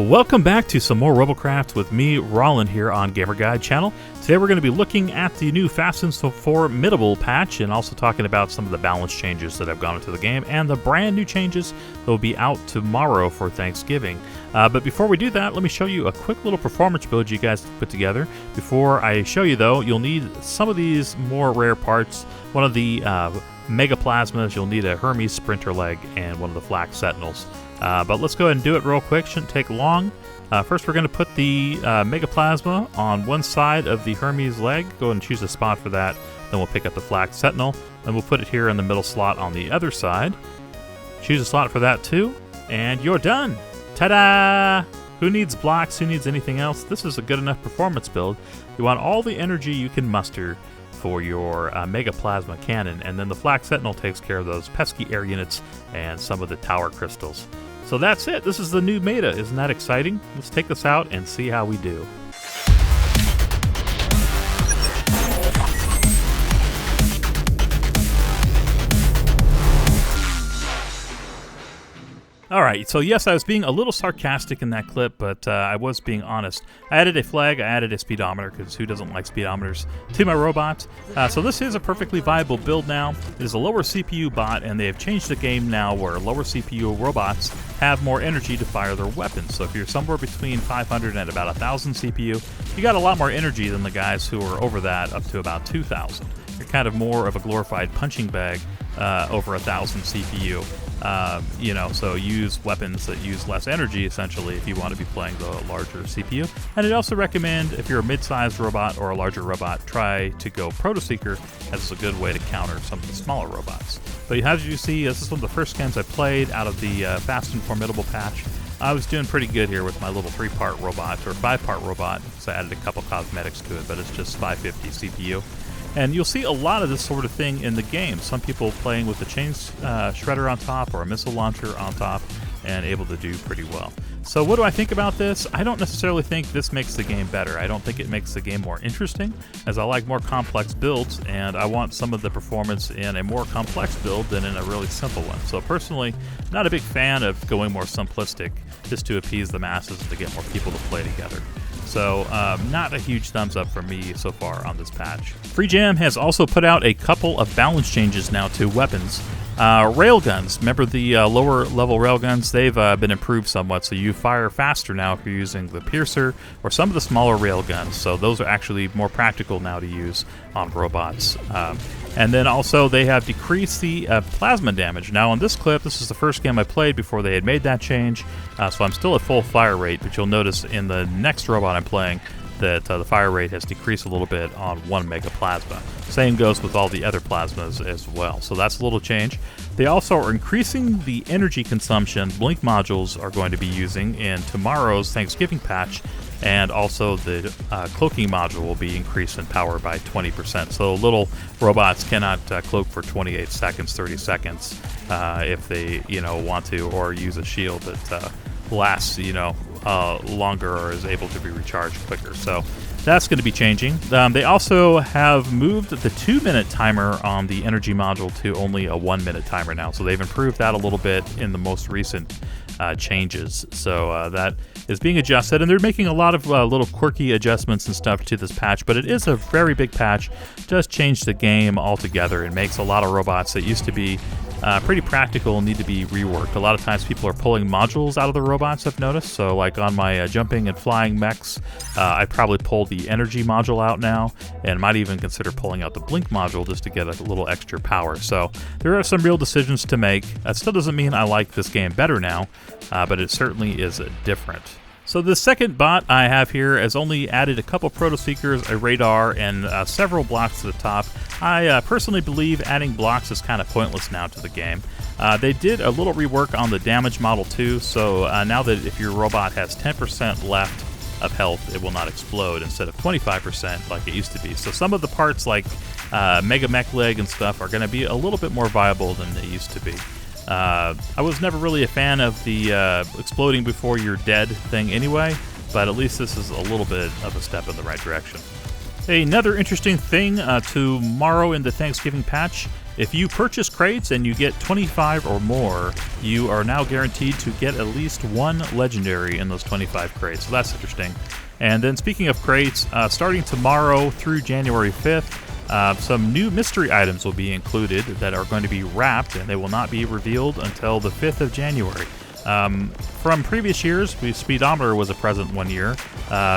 Welcome back to some more Robocraft with me, Roland, here on Gamer Guide channel. Today we're going to be looking at the new Fast and Formidable patch and also talking about some of the balance changes that have gone into the game and the brand new changes that will be out tomorrow for Thanksgiving. But before we do that, let me show you a quick little performance build you guys put together. Before I show you though, you'll need some of these more rare parts. One of the Mega Plasmas, you'll need a Hermes Sprinter Leg, and one of the Flak Sentinels. But let's go ahead and do it real quick. Shouldn't take long. First, we're going to put the Mega Plasma on one side of the Hermes leg. Go ahead and choose a spot for that. Then we'll pick up the Flak Sentinel. Then we'll put it here in the middle slot on the other side. Choose a slot for that too. And you're done. Ta-da! Who needs blocks? Who needs anything else? This is a good enough performance build. You want all the energy you can muster for your Mega Plasma cannon. And then the Flak Sentinel takes care of those pesky air units and some of the tower crystals. So that's it. This is the new meta. Isn't that exciting? Let's take this out and see how we do. Alright, so yes, I was being a little sarcastic in that clip, but I was being honest. I added a flag, I added a speedometer, because who doesn't like speedometers, to my robot. So this is a perfectly viable build now. It is a lower CPU bot, and they have changed the game now where lower CPU robots have more energy to fire their weapons. So if you're somewhere between 500 and about 1,000 CPU, you got a lot more energy than the guys who are over that, up to about 2,000. You're kind of more of a glorified punching bag over 1,000 CPU. So use weapons that use less energy, essentially, if you want to be playing the larger CPU. And I'd also recommend, if you're a mid-sized robot or a larger robot, try to go Proto-Seeker, as it's a good way to counter some of the smaller robots. But as you see, this is one of the first games I played out of the Fast and Formidable patch. I was doing pretty good here with my little 3-part robot, or 5-part robot, because I added a couple cosmetics to it, but it's just 550 CPU. And you'll see a lot of this sort of thing in the game. Some people playing with a chain shredder on top or a missile launcher on top and able to do pretty well. So what do I think about this? I don't necessarily think this makes the game better. I don't think it makes the game more interesting, as I like more complex builds, and I want some of the performance in a more complex build than in a really simple one. So personally, not a big fan of going more simplistic just to appease the masses and to get more people to play together. So, not a huge thumbs up from me so far on this patch. Free Jam has also put out a couple of balance changes now to weapons. Railguns, remember the lower level railguns? They've been improved somewhat, so you fire faster now if you're using the Piercer or some of the smaller railguns. So those are actually more practical now to use on robots. And then also they have decreased the plasma damage. Now on this clip, this is the first game I played before they had made that change, so I'm still at full fire rate, but you'll notice in the next robot I'm playing that the fire rate has decreased a little bit on one Mega Plasma. Same goes with all the other plasmas as well, so that's a little change. They also are increasing the energy consumption Blink modules are going to be using in tomorrow's Thanksgiving patch, and also the cloaking module will be increased in power by 20%. So little robots cannot cloak for 28 seconds, 30 seconds if they want to, or use a shield that lasts longer or is able to be recharged quicker. So that's going to be changing. They also have moved the 2-minute timer on the energy module to only a 1-minute timer now. So they've improved that a little bit in the most recent changes. So that is being adjusted, and they're making a lot of little quirky adjustments and stuff to this patch, but it is a very big patch. Does change the game altogether and makes a lot of robots that used to be pretty practical and need to be reworked. A lot of times people are pulling modules out of the robots, I've noticed. So like on my jumping and flying mechs, I probably pull the energy module out now, and might even consider pulling out the blink module just to get a little extra power. So there are some real decisions to make. That still doesn't mean I like this game better now, but it certainly is different. So the second bot I have here has only added a couple Proto-Seekers, a radar, and several blocks to the top. I personally believe adding blocks is kind of pointless now to the game. They did a little rework on the damage model too, so now that if your robot has 10% left of health, it will not explode instead of 25% like it used to be. So some of the parts like Mega Mech Leg and stuff are going to be a little bit more viable than they used to be. I was never really a fan of the exploding before you're dead thing anyway, but at least this is a little bit of a step in the right direction. Another interesting thing tomorrow in the Thanksgiving patch If you purchase crates and you get 25 or more, you are now guaranteed to get at least one legendary in those 25 crates, so that's interesting. And then speaking of crates, starting tomorrow through January 5th, some new mystery items will be included that are going to be wrapped, and they will not be revealed until the 5th of January. From previous years, Speedometer was a present one year.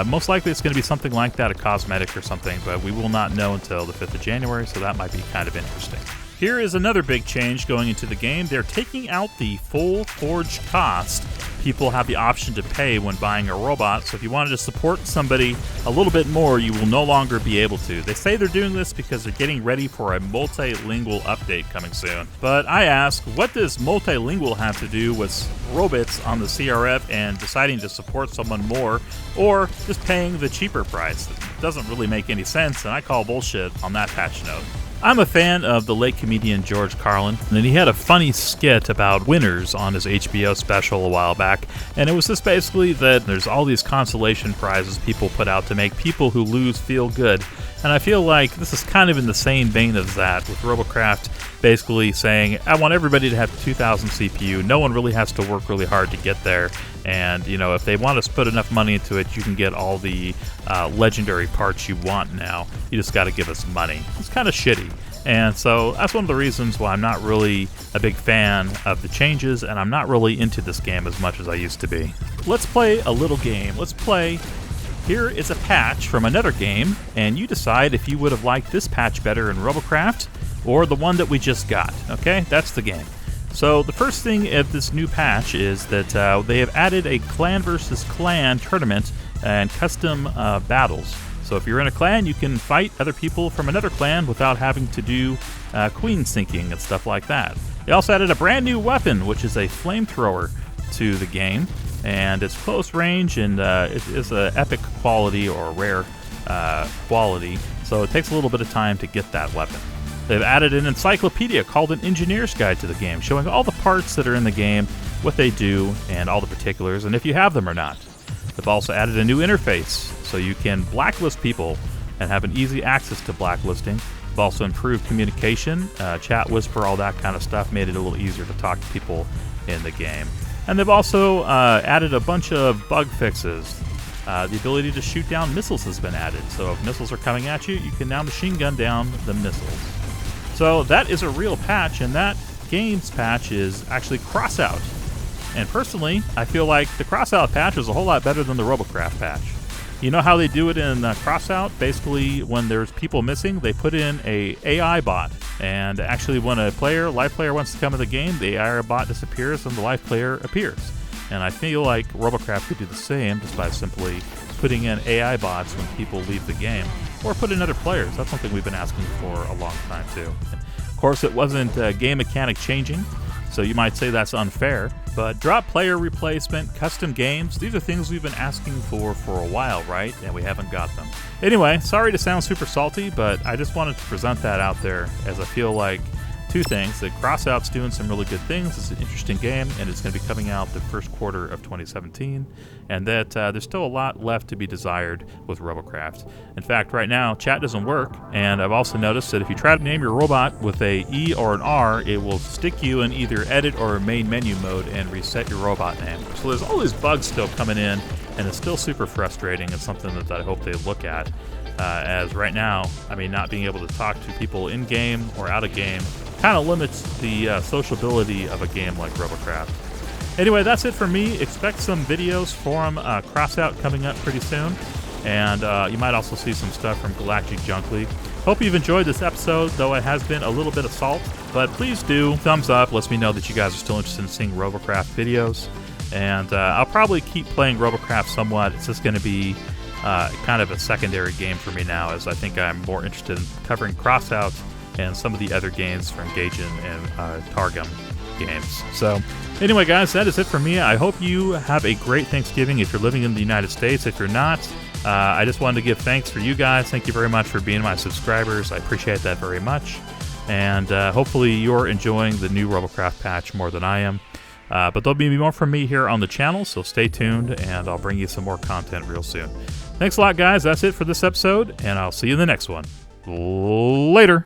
Most likely it's going to be something like that, a cosmetic or something, but we will not know until the 5th of January, so that might be kind of interesting. Here is another big change going into the game. They're taking out the full forge cost people have the option to pay when buying a robot, so if you wanted to support somebody a little bit more, you will no longer be able to. They say they're doing this because they're getting ready for a multilingual update coming soon. But I ask, what does multilingual have to do with robots on the CRF and deciding to support someone more, or just paying the cheaper price? It doesn't really make any sense, and I call bullshit on that patch note. I'm a fan of the late comedian George Carlin, and he had a funny skit about winners on his HBO special a while back, and it was just basically that there's all these consolation prizes people put out to make people who lose feel good, and I feel like this is kind of in the same vein as that, with Robocraft basically saying, I want everybody to have 2000 CPU, no one really has to work really hard to get there, and you know, if they want to put enough money into it, you can get all the legendary parts you want now, you just got to give us money. It's kind of shitty. And so that's one of the reasons why I'm not really a big fan of the changes, and I'm not really into this game as much as I used to be. Let's play a little game. Let's play. Here is a patch from another game, and you decide if you would have liked this patch better in Robocraft or the one that we just got. Okay, that's the game. So the first thing of this new patch is that they have added a clan versus clan tournament and custom battles. So if you're in a clan, you can fight other people from another clan without having to do queen sinking and stuff like that. They also added a brand new weapon, which is a flamethrower to the game, and it's close range, and it is an epic quality or rare quality, so it takes a little bit of time to get that weapon. They've added an encyclopedia called an Engineer's Guide to the game, showing all the parts that are in the game, what they do, and all the particulars, and if you have them or not. They've also added a new interface, so you can blacklist people and have an easy access to blacklisting. They've also improved communication, chat whisper, all that kind of stuff, made it a little easier to talk to people in the game. And they've also added a bunch of bug fixes. The ability to shoot down missiles has been added, so if missiles are coming at you, you can now machine gun down the missiles. So that is a real patch, and that game's patch is actually Crossout. And personally, I feel like the Crossout patch is a whole lot better than the Robocraft patch. You know how they do it in Crossout? Basically, when there's people missing, they put in a AI bot. And actually, when a live player wants to come in the game, the AI bot disappears and the live player appears. And I feel like Robocraft could do the same just by simply putting in AI bots when people leave the game. Or put in other players. That's something we've been asking for a long time, too. Of course, it wasn't game mechanic changing, so you might say that's unfair. But drop player replacement, custom games, these are things we've been asking for a while, right? And we haven't got them. Anyway, sorry to sound super salty, but I just wanted to present that out there, as I feel like two things: that Crossout's doing some really good things, it's an interesting game, and it's going to be coming out the first quarter of 2017, and that there's still a lot left to be desired with Robocraft. In fact, right now, chat doesn't work, and I've also noticed that if you try to name your robot with a E or an R, it will stick you in either edit or main menu mode and reset your robot name. So there's all these bugs still coming in, and it's still super frustrating. It's something that I hope they look at, as right now, I mean, not being able to talk to people in-game or out-of-game kind of limits the sociability of a game like Robocraft. Anyway, that's it for me. Expect some videos from Crossout coming up pretty soon, and you might also see some stuff from Galactic Junk League. Hope you've enjoyed this episode, though it has been a little bit of salt, but please do thumbs up. Lets me know that you guys are still interested in seeing Robocraft videos, and I'll probably keep playing Robocraft somewhat. It's just going to be kind of a secondary game for me now, as I think I'm more interested in covering Crossout and some of the other games from Gaijin and Targum games. So anyway, guys, that is it for me. I hope you have a great Thanksgiving if you're living in the United States. If you're not, I just wanted to give thanks for you guys. Thank you very much for being my subscribers. I appreciate that very much. And hopefully you're enjoying the new Robocraft patch more than I am. But there'll be more from me here on the channel, so stay tuned, and I'll bring you some more content real soon. Thanks a lot, guys. That's it for this episode, and I'll see you in the next one. Later.